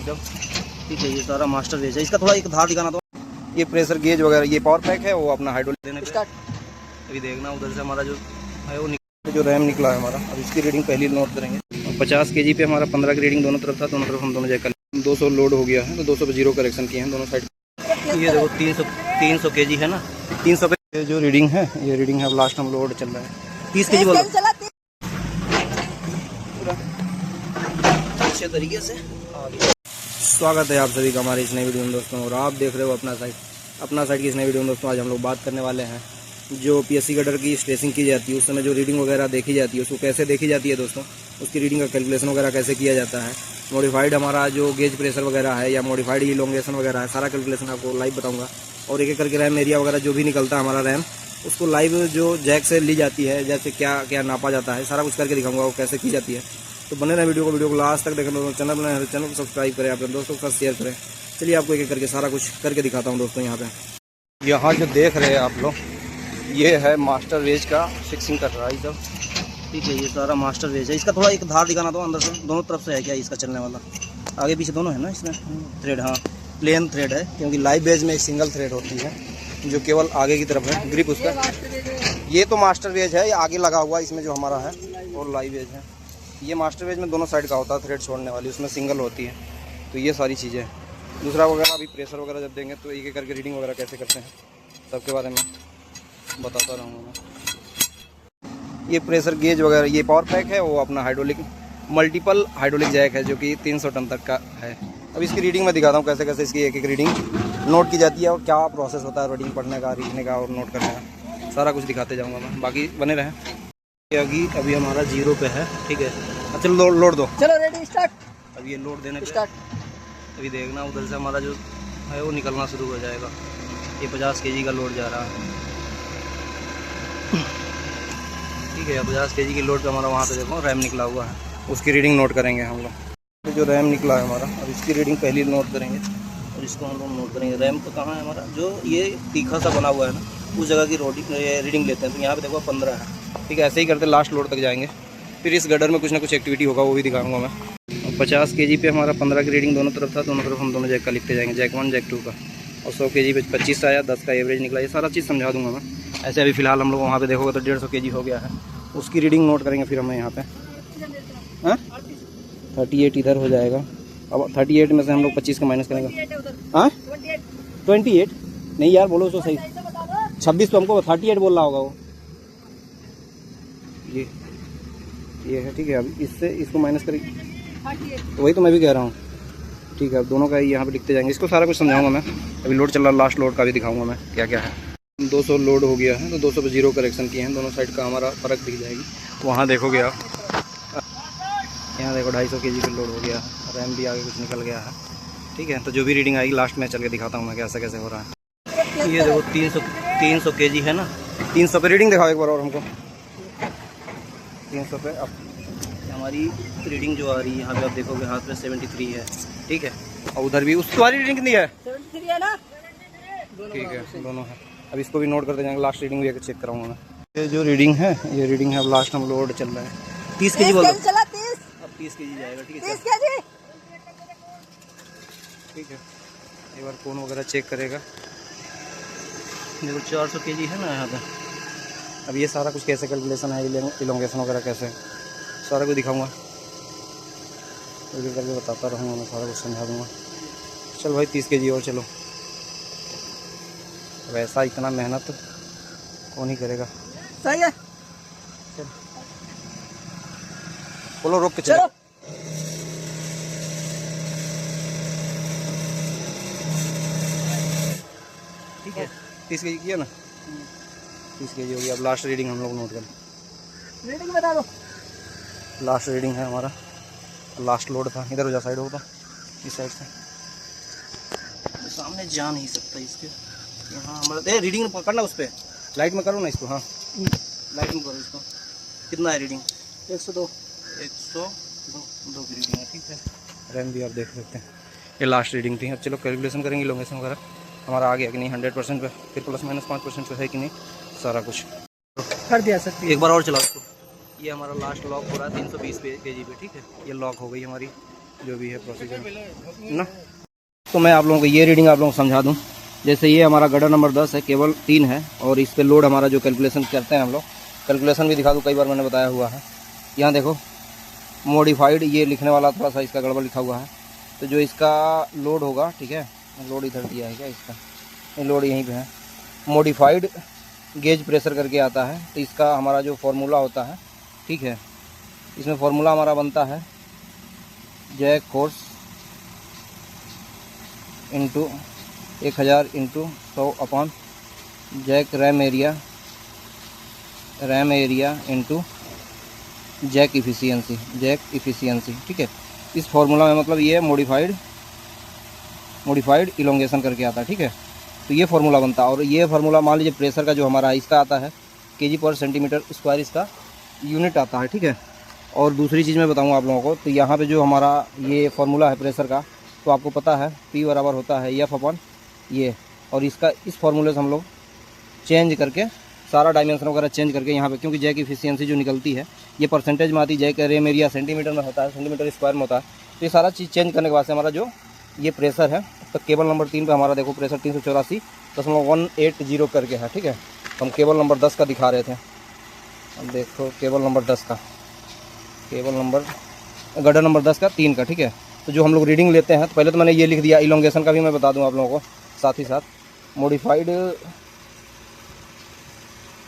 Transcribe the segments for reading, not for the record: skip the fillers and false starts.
सब, ठीक है। ये सारा मास्टर वेज है। इसका थोड़ा एक धार दिखाना तो, ये प्रेशर गेज वगैरह, ये पावर पैक है, वो अपना हाइड्रोलिक देने पे अभी देखना उधर से हमारा जो है वो जो रैम निकला है हमारा। अब इसकी रीडिंग पहली नोट करेंगे। 50 kg पे हमारा 15 की रीडिंग दोनों तरफ था, दोनों तरफ हम दोनों जैक 200 लोड हो गया है, तो 200 पे जीरो करेक्शन किए हैं दोनों साइड। ये देखो 300 kg है ना, 300 पे जो रीडिंग है, ये रीडिंग है। अब लास्ट हम लोड चल रहा है 30 kg बोलो पूरा अच्छे तरीके से। स्वागत है आप सभी का हमारे इस नई वीडियो में दोस्तों, और आप देख रहे हो अपना साइड की इस नई वीडियो में दोस्तों। आज हम लोग बात करने वाले हैं जो पीएससी गटर की स्ट्रेसिंग की जाती है, उस समय जो रीडिंग वगैरह देखी जाती है, उसको कैसे देखी जाती है दोस्तों, उसकी रीडिंग का कैलकुलेशन वगैरह कैसे किया जाता है। मॉडिफाइड हमारा जो गेज प्रेशर वगैरह है या मॉडिफाइड इलोंगेशन वगैरह है, सारा कैलकुलेशन आपको लाइव बताऊंगा। और एक एक करके रैम एरिया वगैरह जो भी निकलता है हमारा रैम, उसको लाइव जो जैक से ली जाती है, जैसे क्या क्या नापा जाता है, सारा कुछ करके दिखाऊंगा वो कैसे की जाती है। तो बने रहे वीडियो को लास्ट तक देखना। चैनल को सब्सक्राइब करें, अपने दोस्तों के साथ शेयर करें। चलिए आपको एक एक करके सारा कुछ करके दिखाता हूँ दोस्तों। यहाँ जो देख रहे हैं आप लोग, ये है मास्टर वेज का फिक्सिंग कर रहा है सब, ठीक है। ये सारा मास्टर वेज है। इसका थोड़ा एक धार दिखाना तो अंदर से, दोनों तरफ से है क्या इसका चलने वाला, आगे पीछे दोनों है ना इसमें थ्रेड। हाँ, प्लेन थ्रेड है, क्योंकि लाइव वेज में एक सिंगल थ्रेड होती है जो केवल आगे की तरफ है ग्रिप उसका। ये तो मास्टर वेज है, ये आगे लगा हुआ इसमें जो हमारा है, और लाइव वेज है। ये मास्टर वेज में दोनों साइड का होता है थ्रेड छोड़ने वाली, उसमें सिंगल होती है। तो ये सारी चीज़ें हैं। दूसरा वगैरह अभी प्रेशर वगैरह जब देंगे तो एक एक करके रीडिंग वगैरह कैसे करते हैं सबके बारे में बताता रहूँगा मैं। ये प्रेशर गेज वगैरह, ये पावर पैक है, वो अपना हाइड्रोलिक मल्टीपल हाइड्रोलिक जैक है जो कि 300 टन तक का है। अब इसकी रीडिंग मैं दिखाता हूँ कैसे कैसे इसकी एक एक रीडिंग नोट की जाती है और क्या प्रोसेस होता है रीडिंग पढ़ने का, लिखने का और नोट करने का, सारा कुछ दिखाते जाऊँगा मैं। बाकी बने रहें। अभी हमारा 0 पे है, ठीक है। चलो लोड दो, चलो रेडी स्टार्ट। अब ये लोड देने स्टार्ट। अभी देखना उधर से हमारा जो है वो निकलना शुरू हो जाएगा। ये 50 kg का लोड जा रहा है, ठीक है। 50 kg की लोड पे हमारा वहाँ पे देखो रैम निकला हुआ है, उसकी रीडिंग नोट करेंगे हम लोग। जो रैम निकला है हमारा, अब इसकी रीडिंग पहली नोट करेंगे और इसको हम लोग नोट करेंगे। रैम तो कहाँ है हमारा, जो ये तीखा सा बना हुआ है ना, उस जगह की रीडिंग लेते हैं। तो यहाँ पे देखो 15 है, ठीक है। ऐसे ही करते लास्ट लोड तक जाएंगे। फिर इस गडर में कुछ ना कुछ एक्टिविटी होगा, वो भी दिखाऊंगा मैं। 50 kg पे हमारा 15 की रीडिंग दोनों तरफ था, दोनों तरफ हम दोनों जैक का लिखते जाएंगे, जैक 1 जैक 2 का। और 100 kg पे 25 आया, 10 का एवरेज निकला, ये सारा चीज़ समझा दूंगा मैं। ऐसे अभी फिलहाल हम लोग वहाँ पे देखोगे तो 150 kg हो गया है, उसकी रीडिंग नोट करेंगे। फिर हमें यहाँ पे 38 इधर हो जाएगा। अब 38 में से हम लोग 25 का माइनस करेंगे। हाँ 28 नहीं यार, बोलो उसको सही। 26 तो हमको 38 बोल रहा होगा वो। ये है, ठीक है। अब इससे इसको माइनस करेंगे, तो वही तो मैं भी कह रहा हूँ, ठीक है। अब दोनों का यहाँ पे लिखते जाएंगे, इसको सारा कुछ समझाऊंगा मैं। अभी लोड चल रहा है, लास्ट लोड का भी दिखाऊंगा मैं क्या क्या है। 200 लोड हो गया है, तो 200 पे जीरो करेक्शन किए हैं, दोनों साइड का हमारा फ़र्क दिख जाएगी। वहाँ देखोगे आप, यहाँ देखो 250 kg पे लोड हो गया है, रैम भी आगे कुछ निकल गया है, ठीक है। तो जो भी रीडिंग आएगी लास्ट में चल के दिखाता हूँ मैं कैसे कैसे हो रहा है। ये देखो 300 kg है ना, 300 पे रीडिंग दिखाओ एक बार और हमको। 300 पे अब हमारी रीडिंग जो आ रही है यहाँ पे आप देखोगे हाथ में 73 है, ठीक है। और उधर भी उस वाली रीडिंग कितनी है, 73 है ना, ठीक है, दोनों है। अब इसको भी नोट करते जाएंगे, लास्ट रीडिंग भी चेक कराऊंगा मैं। ये जो रीडिंग है, ये रीडिंग है। अब लास्ट हम लोड चल रहा है 30 kg बोलो, अब 30 kg जाएगा, ठीक है, 30 kg, ठीक है। एक बार फोन वगैरह चेक करेगा। देखो 400 kg है ना यहाँ पे। अब ये सारा कुछ कैसे कैलकुलेशन है, इलोंगेशन वगैरह कैसे, सारा कुछ दिखाऊंगा, एक करके बताता रहूँगा मैं, सारा कुछ समझा दूँगा। चल भाई 30 kg और चलो। वैसा इतना मेहनत कौन ही करेगा, सही है। चल बोलो, रोक के चलो। ठीक है, 30 kg किया ना, 30 kg हो गया। अब लास्ट रीडिंग हम लोग नोट करें। रीडिंग बता दो। लास्ट रीडिंग है हमारा, लास्ट लोड था। इधर हो जा, साइड होगा, इस साइड से सामने जा नहीं सकता इसके। यहाँ हमारा रीडिंग पकड़ना, उस पर लाइट में करो ना इसको। हाँ लाइट में करो इसको। कितना है रीडिंग, 102 की रीडिंग है, ठीक है। रैम भी आप देख सकते हैं, ये लास्ट रीडिंग थी। अब चलो कैलकुलेशन करेंगे, इलोंगेशन वगैरह हमारा आ गया कि नहीं 100% पे, फिर प्लस माइनस 5% पे है कि नहीं, सारा कुछ कर दिया सर। एक बार और चलाओ इसको। ये हमारा लास्ट लॉक हो रहा है 320 kg पे, ठीक है। ये लॉक हो गई हमारी जो भी है प्रोसीजर ना। तो मैं आप लोगों को ये रीडिंग आप लोगों को समझा दूं। जैसे ये हमारा गडर नंबर 10 है, केबल 3 है, और इस पे लोड हमारा जो कैलकुलेशन करते हैं हम लोग, कैलकुलेशन भी दिखा दूँ, कई बार मैंने बताया हुआ है। यहाँ देखो मॉडिफाइड ये लिखने वाला थोड़ा सा इसका गड़बड़ लिखा हुआ है। तो जो इसका लोड होगा, ठीक है, लोड इधर दिया है क्या इसका, ये लोड यहीं पे है, मॉडिफाइड गेज प्रेशर करके आता है। तो इसका हमारा जो फार्मूला होता है, ठीक है, इसमें फार्मूला हमारा बनता है jack force into 1000 into 100 upon jack ram area into jack efficiency, ठीक है। इस फार्मूला में मतलब ये मॉडिफाइड इलोंगेशन करके आता है, ठीक है। तो ये फार्मूला बनता है, और ये फार्मूला मान लीजिए प्रेशर का जो हमारा इसका आता है केजी पर सेंटीमीटर स्क्वायर, इसका यूनिट आता है, ठीक है। और दूसरी चीज़ मैं बताऊंगा आप लोगों को, तो यहाँ पे जो हमारा ये फार्मूला है प्रेशर का, तो आपको पता है P बराबर होता है F अपॉन ये, और इसका इस फार्मूले से हम लोग चेंज करके सारा डायमेंशन वगैरह चेंज करके यहाँ पे, क्योंकि जैक इफिशियंसी जो निकलती है ये परसेंटेज में आती है, जैक रेम एरिया सेंटीमीटर में होता है, सेंटीमीटर स्क्वायर में होता है। तो ये सारा चीज़ चेंज करने के बाद से हमारा जो ये प्रेशर है, तो केबल नंबर 3 पे हमारा देखो प्रेशर 384.180 करके है, ठीक है। हम केबल नंबर 10 का दिखा रहे थे, अब देखो केबल नंबर 10 का, केबल नंबर गडर नंबर 10 का 3 का, ठीक है। तो जो हम लोग रीडिंग लेते हैं, तो पहले तो मैंने ये लिख दिया, इलोंगेशन का भी मैं बता दूं आप लोगों को साथ ही साथ।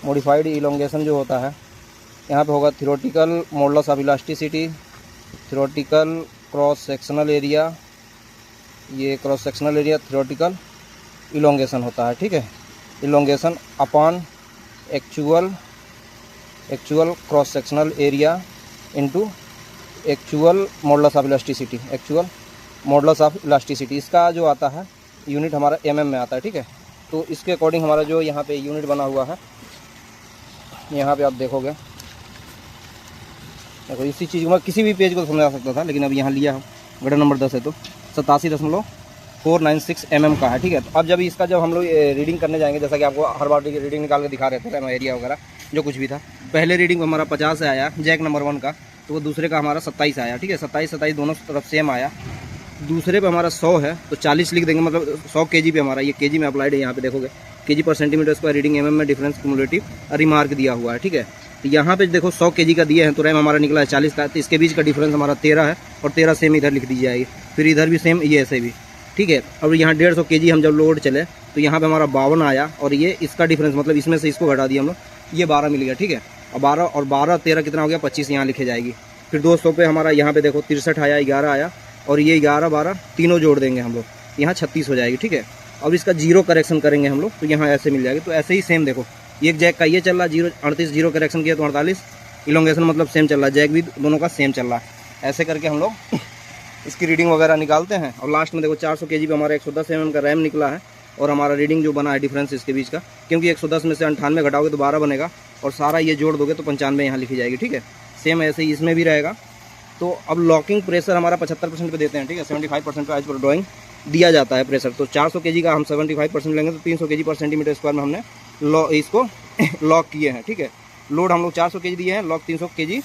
मॉडिफाइड इलोंगेशन जो होता है, यहाँ पे होगा theoretical modulus of elasticity, theoretical cross sectional area, ये cross sectional area theoretical elongation होता है, ठीक है। Elongation upon actual cross sectional area into actual modulus of elasticity, इसका जो आता है यूनिट हमारा mm में आता है, ठीक है। तो इसके अकॉर्डिंग हमारा जो यहाँ पे यूनिट बना हुआ है, यहाँ पे आप देखोगे, देखो इसी चीज़ को मैं किसी भी पेज को समझा सकता था, लेकिन अब यहाँ लिया हम गडर नंबर 10 है तो 87.496 mm का है, ठीक है। तो अब जब हम लोग रीडिंग करने जाएंगे, जैसा कि आपको हर बार रीडिंग निकाल के दिखा रहे थे, रैम एरिया वगैरह जो कुछ भी था, पहले रीडिंग हमारा 50 से आया जैक नंबर 1 का, तो वो दूसरे का हमारा 27 आया, ठीक है। 27 दोनों तरफ सेम आया। दूसरे पे हमारा 100 है तो 40 लिख देंगे, मतलब 100 केजी पे हमारा, ये केजी में अप्लाइड है, यहाँ पे देखोगे केजी पर सेंटीमीटर स्क्वायर, रीडिंग mm में, डिफरेंस क्यूमुलेटिव रिमार्क दिया हुआ है, ठीक है। तो यहाँ पे देखो 100 केजी का दिए हैं, तो रैम हमारा निकला है 40 का, तो इसके बीच का डिफरेंस हमारा 13 है, और 13 सेम इधर लिख दी जाएगी, फिर इधर भी सेम, ये ऐसे भी, ठीक है। और यहाँ 150 केजी हम जब लोड चले तो यहाँ पे हमारा 52 आया, और ये इसका डिफरेंस मतलब इसमें से इसको घटा दिया हम लोग, ये 12 मिल गया, ठीक है। और 12 13 कितना हो गया, 25 यहाँ लिखे जाएगी। फिर 200 पे हमारा यहाँ पे देखो 63 आया, 11 आया, और ये 11 12 तीनों जोड़ देंगे हम लोग, यहाँ 36 हो जाएगी, ठीक है। अब इसका जीरो करेक्शन करेंगे हम लोग, तो यहाँ ऐसे मिल जाएगी। तो ऐसे ही सेम देखो, एक जैक का ये चल रहा है 38, जीरो करेक्शन किया तो 48, इलोंगेशन मतलब सेम चल रहा है, जैक भी दोनों का सेम चल रहा है। ऐसे करके हम लोग इसकी रीडिंग वगैरह निकालते हैं, और लास्ट में देखो 400 केजी पे हमारा 110 mm का रैम निकला है, और हमारा रीडिंग जो बना है डिफरेंस इसके बीच का, क्योंकि 110 में से 98 घटाओगे तो 12 बनेगा, और सारा ये जोड़ दोगे तो 95 यहाँ लिखी जाएगी, ठीक है। सेम ऐसे ही इसमें भी रहेगा। तो अब लॉकिंग प्रेशर हमारा 75% पे देते हैं, ठीक है। 75% पे आज पर ड्राइंग दिया जाता है प्रेशर। तो 400 केजी का हम 75% लेंगे, तो 300 केजी पर सेंटीमीटर स्क्वायर में हमने इसको लॉक किए हैं, ठीक है। लोड हम लोग 400 केजी दिए हैं, लॉक 300 केजी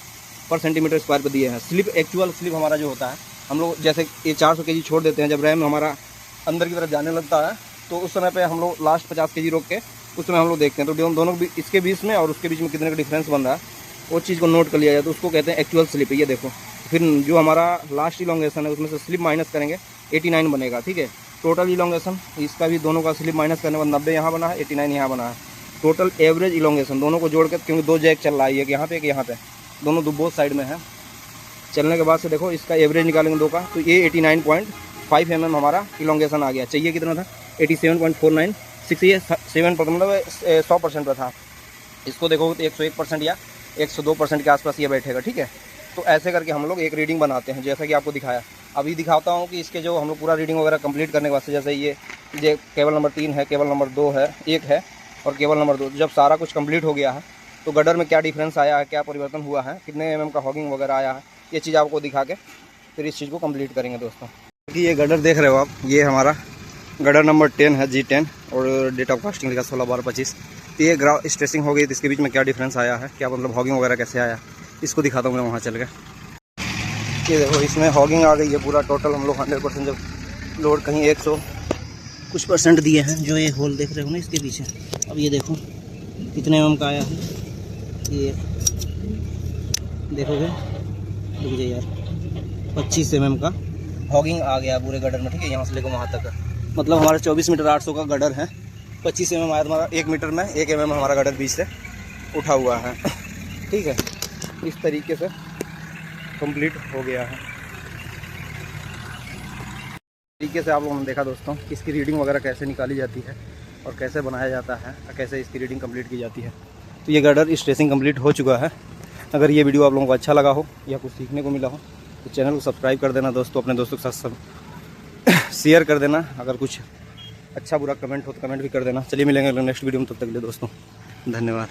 पर सेंटीमीटर स्क्वायर पे दिए हैं। स्लिप, एक्चुअल स्लिप हमारा जो होता है, हम लोग जैसे ये 400 केजी छोड़ देते हैं, जब रैम हमारा अंदर की तरफ जाने लगता है, तो उस समय पे हम लोग लास्ट 50 केजी रोक के उस समय हम लोग देखते हैं, तो दोनों इसके बीच में और उसके बीच में कितने का डिफरेंस बन रहा है, वो चीज़ को नोट कर लिया जाए, तो उसको कहते हैं एक्चुअल स्लिप। ये देखो, फिर जो हमारा लास्ट इलोंगेशन है उसमें से स्लिप माइनस करेंगे, 89 बनेगा, ठीक है। टोटल इलोंगेशन इसका भी दोनों का स्लिप माइनस करने के बाद 90 यहाँ बना है, 89 यहाँ बना है। टोटल एवरेज इलोंगेशन दोनों को जोड़ के, क्योंकि 2 जैक चल रहा है, एक यहाँ पे एक यहाँ पे, दोनों बोथ साइड में है। चलने के बाद से देखो इसका एवरेज निकालेंगे 2 का, तो ये 89.5 mm हमारा इलोंगेशन आ गया। चाहिए कितना था, 87.496, ये 7 मतलब 100% पर था। इसको देखो तो 101% या 102% के आसपास ये बैठेगा, ठीक है। तो ऐसे करके हम लोग एक रीडिंग बनाते हैं, जैसा कि आपको दिखाया। अभी दिखाता हूँ कि इसके जो हम लोग पूरा रीडिंग वगैरह कंप्लीट करने के वास्ते, जैसे ये केबल नंबर 3 है, केबल नंबर 2 है, 1 है, और केबल नंबर 2, जब सारा कुछ कंप्लीट हो गया है तो गडर में क्या डिफरेंस आया है, क्या परिवर्तन हुआ है, कितने mm का हॉगिंग वगैरह आया है, ये चीज़ आपको दिखा के फिर इस चीज़ को कंप्लीट करेंगे दोस्तों। कि ये गडर देख रहे हो आप, ये हमारा गडर नंबर 10 है, G10, और डेट ऑफ कास्टिंग लिखा 16/12/25। तो ये ग्राफ स्ट्रेसिंग हो गई, तो इसके बीच में क्या डिफरेंस आया है, क्या मतलब हॉगिंग वगैरह कैसे आया, इसको दिखाता हूँ मैं वहाँ चल के। ये देखो इसमें हॉगिंग आ गई है पूरा टोटल। हम लोग 100% जब लोड कहीं 100 कुछ % दिए हैं, जो ये होल देख रहे हो ना इसके पीछे। अब ये देखो कितने mm का आया है, ये देखोगे, रुक जाइए यार, 25 mm का हॉगिंग आ गया पूरे गडर में, ठीक है, यहाँ से लेकर वहाँ तक। मतलब हमारा 24 मीटर 800 का गडर है, 25 mm आया हमारा 1 मीटर में, 1 mm हमारा गडर बीच से उठा हुआ है, ठीक है। इस तरीके से कंप्लीट हो गया है। तरीके से आप लोगों ने देखा दोस्तों कि इसकी रीडिंग वगैरह कैसे निकाली जाती है और कैसे बनाया जाता है, कैसे इसकी रीडिंग कंप्लीट की जाती है। तो ये गडर स्ट्रेसिंग कंप्लीट हो चुका है। अगर ये वीडियो आप लोगों को अच्छा लगा हो या कुछ सीखने को मिला हो तो चैनल को सब्सक्राइब कर देना दोस्तों, अपने दोस्तों के साथ सब शेयर कर देना। अगर कुछ अच्छा बुरा कमेंट हो तो कमेंट भी कर देना। चलिए मिलेंगे नेक्स्ट वीडियो में, तब तक के लिए दोस्तों धन्यवाद।